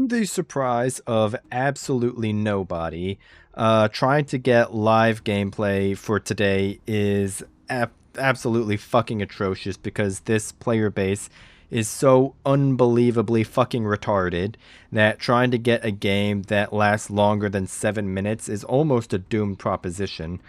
the surprise of absolutely nobody, trying to get live gameplay for today is absolutely fucking atrocious because this player base is so unbelievably fucking retarded that trying to get a game that lasts longer than 7 minutes is almost a doomed proposition.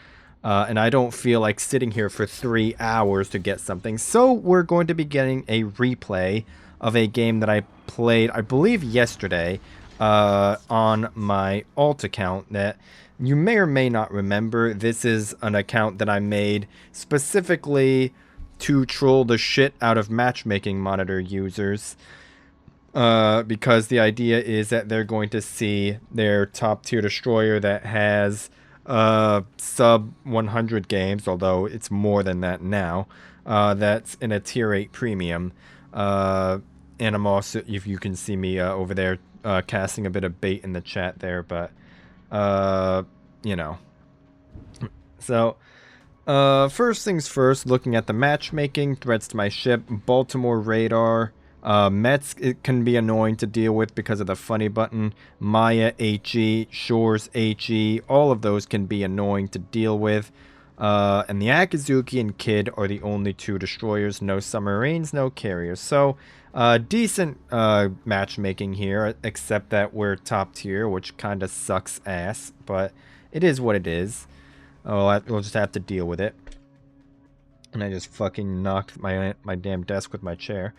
And I don't feel like sitting here for 3 hours to get something. So we're going to be getting a replay of a game that I played, I believe, yesterday on my alt account that you may or may not remember. This is an account that I made specifically to troll the shit out of matchmaking monitor users. Because the idea is that they're going to see their top tier destroyer that has sub 100 games, although it's more than that now. That's in a tier 8 premium. And I'm also, if you can see me over there casting a bit of bait in the chat there, but you know. So first things first, looking at the matchmaking, threats to my ship, Baltimore radar. Mets, it can be annoying to deal with because of the funny button. Maya, HE, Shores, HE, all of those can be annoying to deal with. And the Akazuki and Kid are the only two destroyers. No submarines, no carriers. So, decent matchmaking here, except that we're top tier, which kind of sucks ass. But it is what it is. Oh, we'll just have to deal with it. And I just fucking knocked my damn desk with my chair.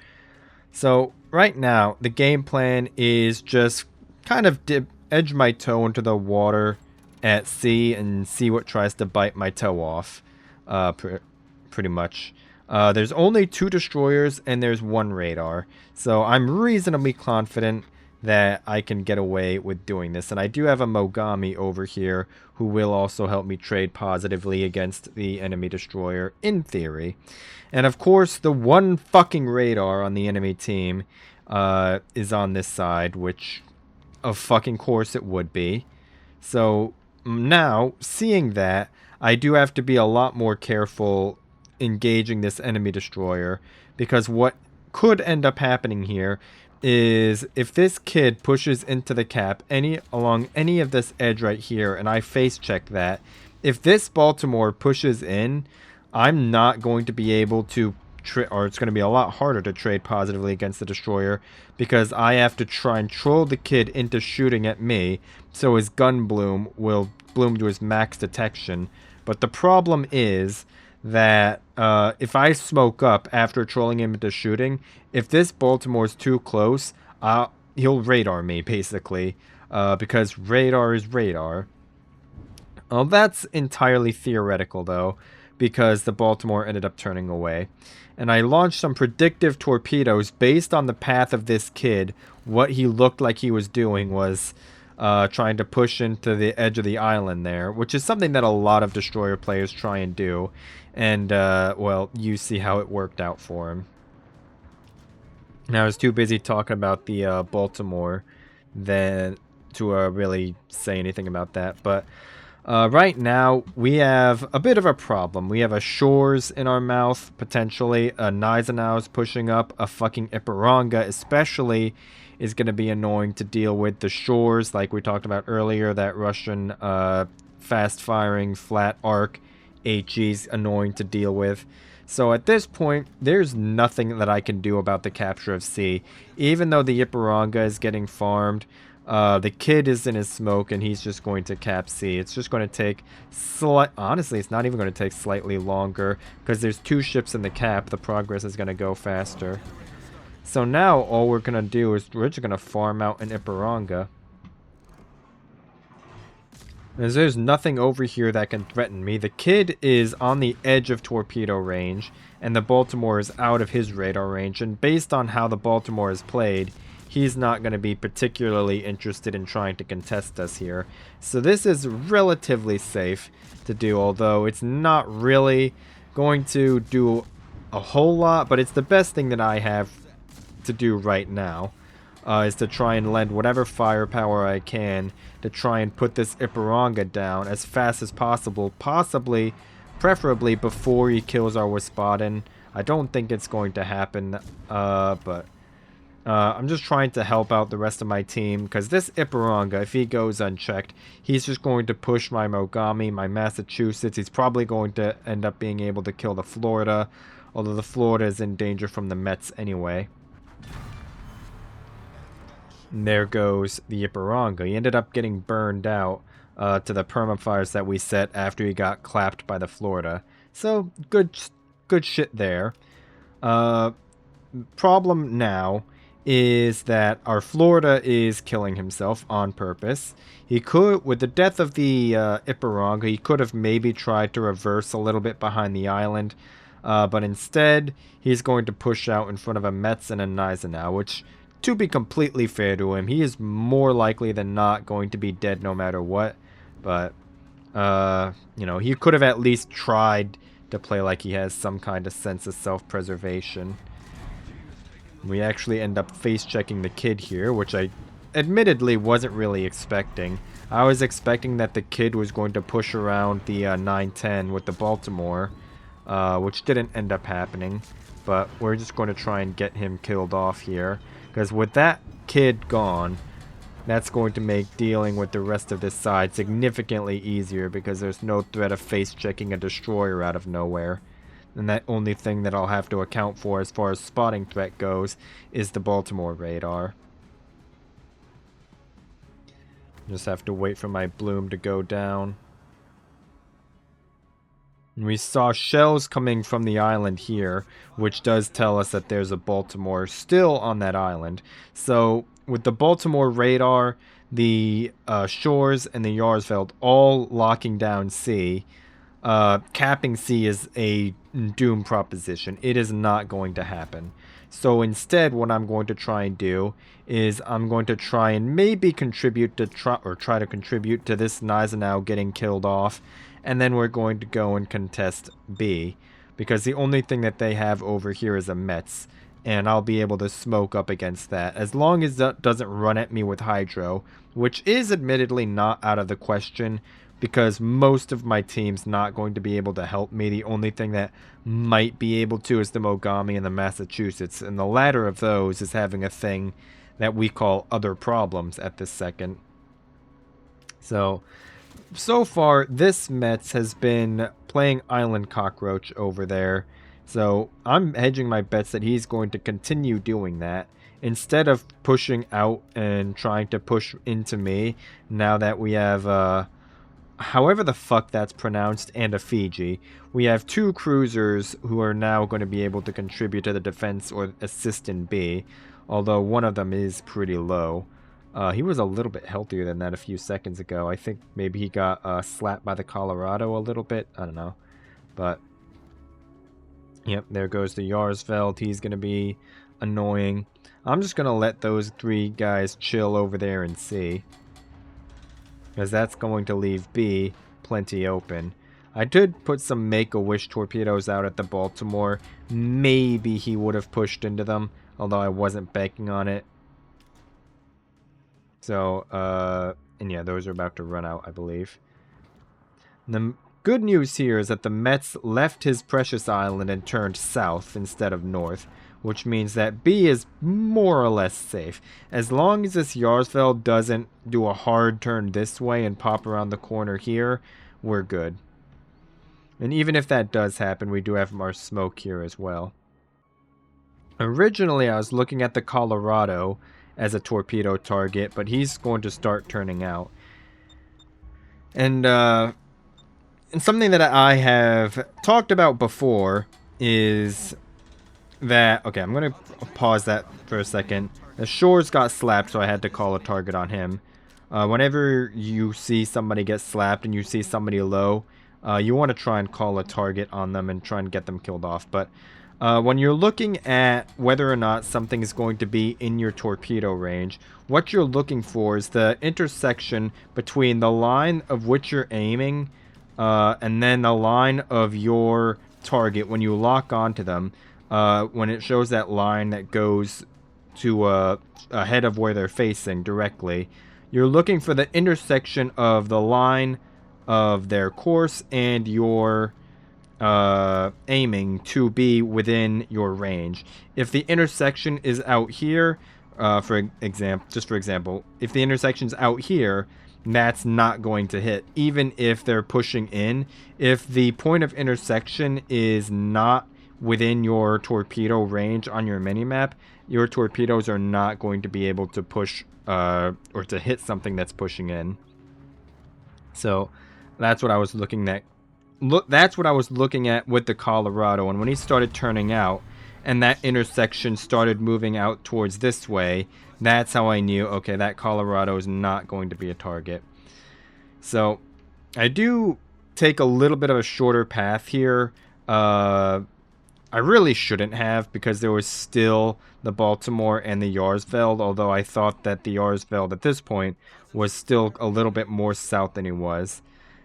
So right now, the game plan is just kind of edge my toe into the water at sea and see what tries to bite my toe off, pretty much. There's only 2 destroyers and there's 1 radar, so I'm reasonably confident that I can get away with doing this. And I do have a Mogami over here who will also help me trade positively against the enemy destroyer, in theory. And of course, the one fucking radar on the enemy team is on this side, which of fucking course it would be. So now, seeing that, I do have to be a lot more careful engaging this enemy destroyer, because what could end up happening here is if this kid pushes into the cap along any of this edge right here, and I face check that, if this Baltimore pushes in, I'm not going to be able to or it's going to be a lot harder to trade positively against the destroyer, because I have to try and troll the kid into shooting at me so his gun bloom will bloom to his max detection. But the problem is that if I smoke up after trolling him into shooting, if this Baltimore's too close, he'll radar me, basically, because radar is radar. That's entirely theoretical, though, because the Baltimore ended up turning away. And I launched some predictive torpedoes based on the path of this kid. What he looked like he was doing was trying to push into the edge of the island there, which is something that a lot of destroyer players try and do. And, well, you see how it worked out for him. Now, I was too busy talking about the Baltimore to really say anything about that. But right now, we have a bit of a problem. We have a Shores in our mouth, potentially. A Gneisenau's pushing up. A fucking Iparanga, especially, is going to be annoying to deal with. The Shores, like we talked about earlier, that Russian fast-firing flat arc HE's annoying to deal with. So at this point, there's nothing that I can do about the capture of C. Even though the Iparanga is getting farmed, the kid is in his smoke and he's just going to cap C. It's just going to take honestly, it's not even going to take slightly longer, because there's 2 ships in the cap. The progress is going to go faster. So now all we're going to do is we're just going to farm out an Iparanga. As there's nothing over here that can threaten me. The kid is on the edge of torpedo range, and the Baltimore is out of his radar range. And based on how the Baltimore is played, he's not going to be particularly interested in trying to contest us here. So this is relatively safe to do, although it's not really going to do a whole lot, but it's the best thing that I have to do right now. Is to try and lend whatever firepower I can to try and put this Iparanga down as fast as possible, preferably before he kills our Wispaden. I don't think it's going to happen, but I'm just trying to help out the rest of my team, because this Ipiranga, if he goes unchecked, he's just going to push my Mogami, my Massachusetts. He's probably going to end up being able to kill the Florida, although the Florida is in danger from the Mets anyway. And there goes the Ipiranga. He ended up getting burned out to the permafires that we set after he got clapped by the Florida. So, good shit there. Uh, Problem now is that our Florida is killing himself on purpose. He could, with the death of the Ipiranga, he could have maybe tried to reverse a little bit behind the island, but instead he's going to push out in front of a Metz and a Gneisenau, which, to be completely fair to him, he is more likely than not going to be dead no matter what. But you know, he could have at least tried to play like he has some kind of sense of self-preservation. We actually end up face-checking the kid here, which I admittedly wasn't really expecting. I was expecting that the kid was going to push around the 9-10 with the Baltimore, which didn't end up happening. But we're just going to try and get him killed off here, because with that kid gone, that's going to make dealing with the rest of this side significantly easier, because there's no threat of face-checking a destroyer out of nowhere. And that only thing that I'll have to account for as far as spotting threat goes is the Baltimore radar. Just have to wait for my bloom to go down. And we saw shells coming from the island here, which does tell us that there's a Baltimore still on that island. So with the Baltimore radar, the Shores and the Yarsveld all locking down C, capping C is a doom proposition. It is not going to happen. So instead, what I'm going to try and do is I'm going to try and maybe contribute to try to contribute to this Gneisenau getting killed off, and then we're going to go and contest B, because the only thing that they have over here is a Metz, and I'll be able to smoke up against that as long as that doesn't run at me with Hydro, which is admittedly not out of the question, because most of my team's not going to be able to help me. The only thing that might be able to is the Mogami and the Massachusetts, and the latter of those is having a thing that we call other problems at this second. So far, this Metz has been playing Island Cockroach over there, so I'm hedging my bets that he's going to continue doing that, instead of pushing out and trying to push into me, now that we have however the fuck that's pronounced, and a Fiji. We have two cruisers who are now going to be able to contribute to the defense or assist in B, although one of them is pretty low. He was a little bit healthier than that a few seconds ago. I think maybe he got slapped by the Colorado a little bit. I don't know. But, yep, there goes the Yarsveld. He's going to be annoying. I'm just going to let those three guys chill over there and see, because that's going to leave B plenty open. I did put some Make-A-Wish torpedoes out at the Baltimore. Maybe he would have pushed into them, although I wasn't banking on it. So, and yeah, those are about to run out, I believe. The good news here is that the Metz left his precious island and turned south instead of north, which means that B is more or less safe. As long as this Yarsveld doesn't do a hard turn this way and pop around the corner here, we're good. And even if that does happen, we do have our smoke here as well. Originally, I was looking at the Colorado as a torpedo target, but he's going to start turning out. And something that I have talked about before is that, okay, I'm going to pause that for a second. The Shores got slapped, so I had to call a target on him. Whenever you see somebody get slapped and you see somebody low, you want to try and call a target on them and try and get them killed off. But when you're looking at whether or not something is going to be in your torpedo range, what you're looking for is the intersection between the line of which you're aiming and then the line of your target when you lock onto them. When it shows that line that goes to ahead of where they're facing directly, you're looking for the intersection of the line of their course and your aiming to be within your range. If the intersection is out here, for example, if the intersection's out here, that's not going to hit. Even if they're pushing in, if the point of intersection is not within your torpedo range on your minimap, your torpedoes are not going to be able to push or to hit something that's pushing in. So that's what I was looking at. That's what I was looking at with the Colorado, and when he started turning out and that intersection started moving out towards this way, that's how I knew, okay, that Colorado is not going to be a target. So I do take a little bit of a shorter path here. I really shouldn't have, because there was still the Baltimore and the Yarsveld, although I thought that the Yarsveld at this point was still a little bit more south than he was.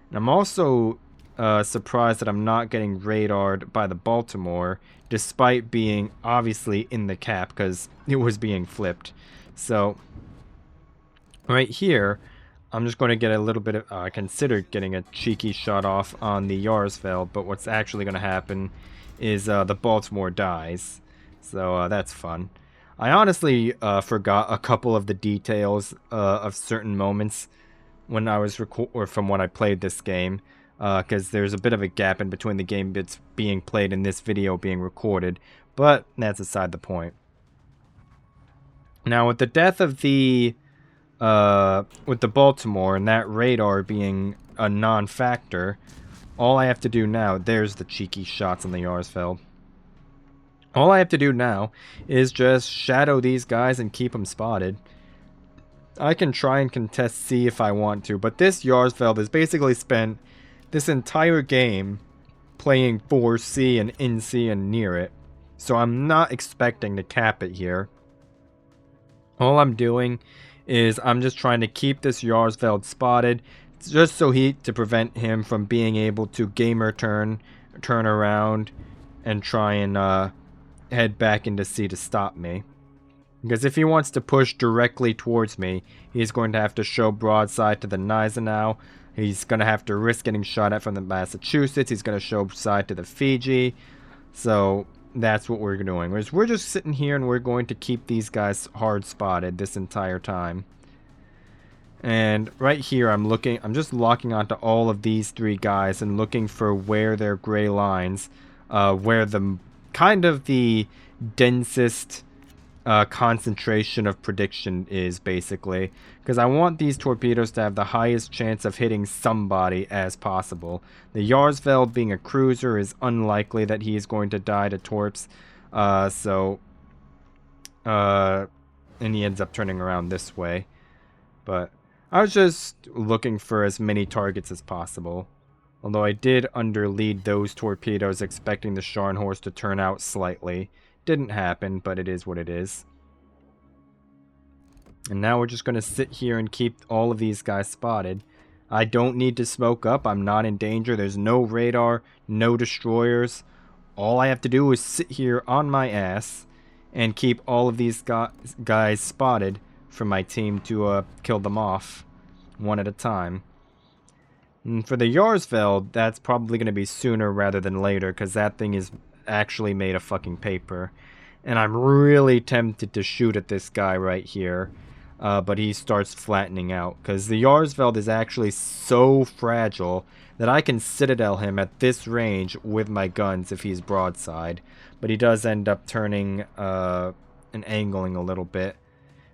And I'm also surprised that I'm not getting radared by the Baltimore, despite being obviously in the cap, because it was being flipped. So right here, I'm just going to get a little bit of, I considered getting a cheeky shot off on the Yarsveld, but what's actually going to happen is the Baltimore dies. So that's fun. I honestly forgot a couple of the details of certain moments when I was or from when I played this game, because there's a bit of a gap in between the game bits being played and this video being recorded, but that's aside the point. Now, with the death of the with the Baltimore and that radar being a non-factor, all I have to do now, there's the cheeky shots on the Yarsfeld. All I have to do now is just shadow these guys and keep them spotted. I can try and contest C if I want to, but this Yarsfeld has basically spent this entire game playing for C and in C and near it. So I'm not expecting to cap it here. All I'm doing is I'm just trying to keep this Yarsfeld spotted, just so to prevent him from being able to gamer turn around and try and head back into C to stop me. Because if he wants to push directly towards me, he's going to have to show broadside to the Gneisenau. He's going to have to risk getting shot at from the Massachusetts. He's going to show side to the Fiji. So that's what we're doing. We're just sitting here and we're going to keep these guys hard spotted this entire time. And right here I'm just locking onto all of these three guys and looking for where their gray lines, where the kind of the densest concentration of prediction is, basically, because I want these torpedoes to have the highest chance of hitting somebody as possible. The Yarsveld, being a cruiser, is unlikely that he is going to die to torps, and he ends up turning around this way. But I was just looking for as many targets as possible, although I did underlead those torpedoes expecting the Scharnhorst to turn out slightly. Didn't happen, but it is what it is. And now we're just going to sit here and keep all of these guys spotted. I don't need to smoke up. I'm not in danger. There's no radar, no destroyers. All I have to do is sit here on my ass and keep all of these guys spotted for my team to kill them off one at a time. And for the Yarsveld, that's probably going to be sooner rather than later, because that thing is actually made of fucking paper. And I'm really tempted to shoot at this guy right here, but he starts flattening out, because the Yarsveld is actually so fragile that I can citadel him at this range with my guns if he's broadside. But he does end up turning and angling a little bit,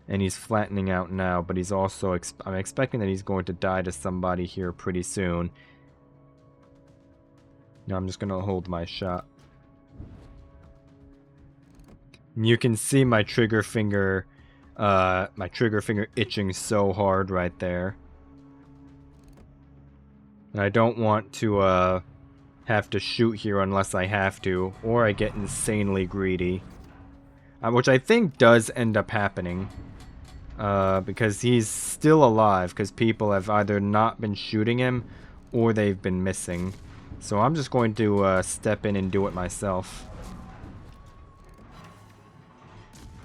and he's flattening out now, but he's also I'm expecting that he's going to die to somebody here pretty soon. Now I'm just going to hold my shot. You can see my trigger finger itching so hard right there. And I don't want to have to shoot here unless I have to, or I get insanely greedy. Which I think does end up happening. Because he's still alive, because people have either not been shooting him or they've been missing. So I'm just going to step in and do it myself.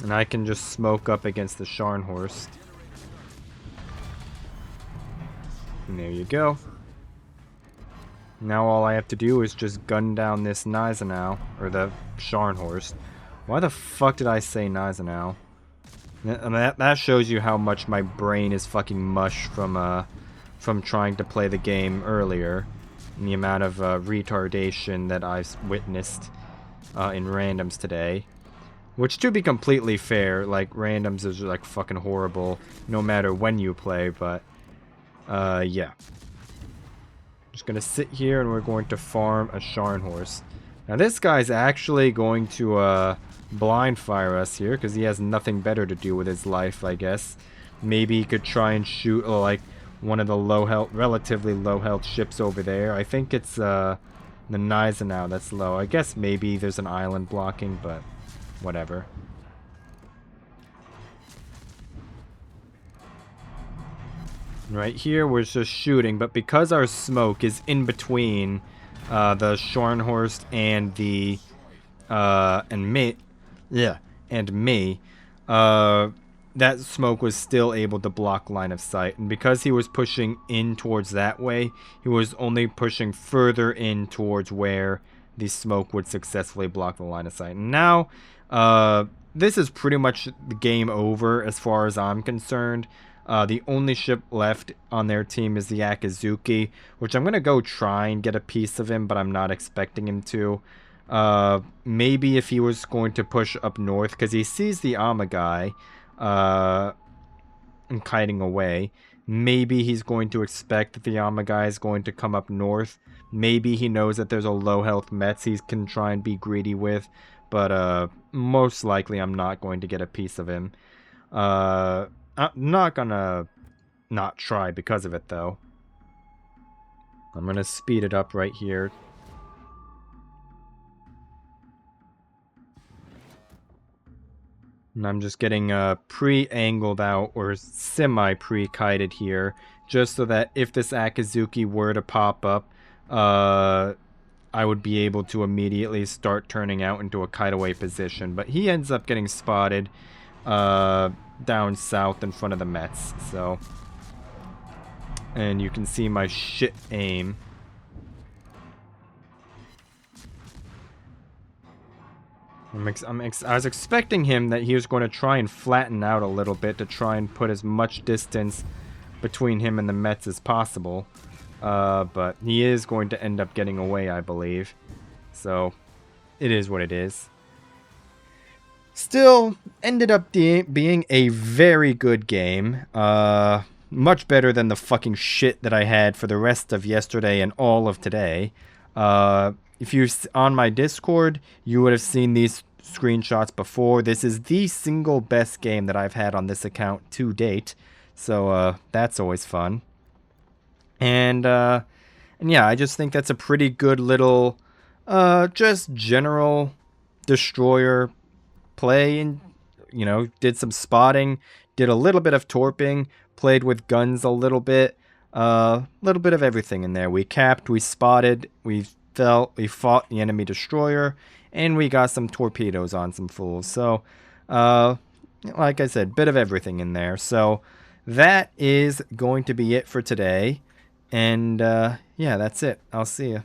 And I can just smoke up against the Scharnhorst. And there you go. Now all I have to do is just gun down this Gneisenau, or the Scharnhorst. Why the fuck did I say Gneisenau? That shows you how much my brain is fucking mush from trying to play the game earlier. And the amount of retardation that I've witnessed in randoms today. Which, to be completely fair, like, randoms is like fucking horrible no matter when you play, but yeah. Just gonna sit here and we're going to farm a Scharnhorst. Now this guy's actually going to blind fire us here because he has nothing better to do with his life, I guess. Maybe he could try and shoot like one of the low health, relatively low health ships over there. I think it's the Gneisenau that's low. I guess maybe there's an island blocking, but whatever. Right here, we're just shooting, but because our smoke is in between the Scharnhorst and the and me, that smoke was still able to block line of sight, and because he was pushing in towards that way, he was only pushing further in towards where the smoke would successfully block the line of sight. And now, this is pretty much the game over as far as I'm concerned. The only ship left on their team is the Akizuki, which I'm going to go try and get a piece of him, but I'm not expecting him to. Maybe if he was going to push up north, because he sees the Amagai and kiting away. Maybe he's going to expect that the Amagai is going to come up north. Maybe he knows that there's a low health Mets he can try and be greedy with. But most likely I'm not going to get a piece of him. I'm not gonna not try because of it, though. I'm gonna speed it up right here. And I'm just getting pre-angled out or semi-pre-kited here, just so that if this Akizuki were to pop up, I would be able to immediately start turning out into a kite-away position. But he ends up getting spotted down south in front of the Mets, so. And you can see my shit aim. I was expecting him that he was going to try and flatten out a little bit to try and put as much distance between him and the Mets as possible. But he is going to end up getting away, I believe. So, it is what it is. Still, ended up being a very good game. Much better than the fucking shit that I had for the rest of yesterday and all of today. If you're on my Discord, you would have seen these screenshots before. This is the single best game that I've had on this account to date. So, that's always fun. And yeah, I just think that's a pretty good little, just general destroyer play. And, you know, did some spotting, did a little bit of torping, played with guns a little bit of everything in there. We capped, we spotted, we fought the enemy destroyer, and we got some torpedoes on some fools. So, like I said, bit of everything in there. So, that is going to be it for today. And, yeah, that's it. I'll see you.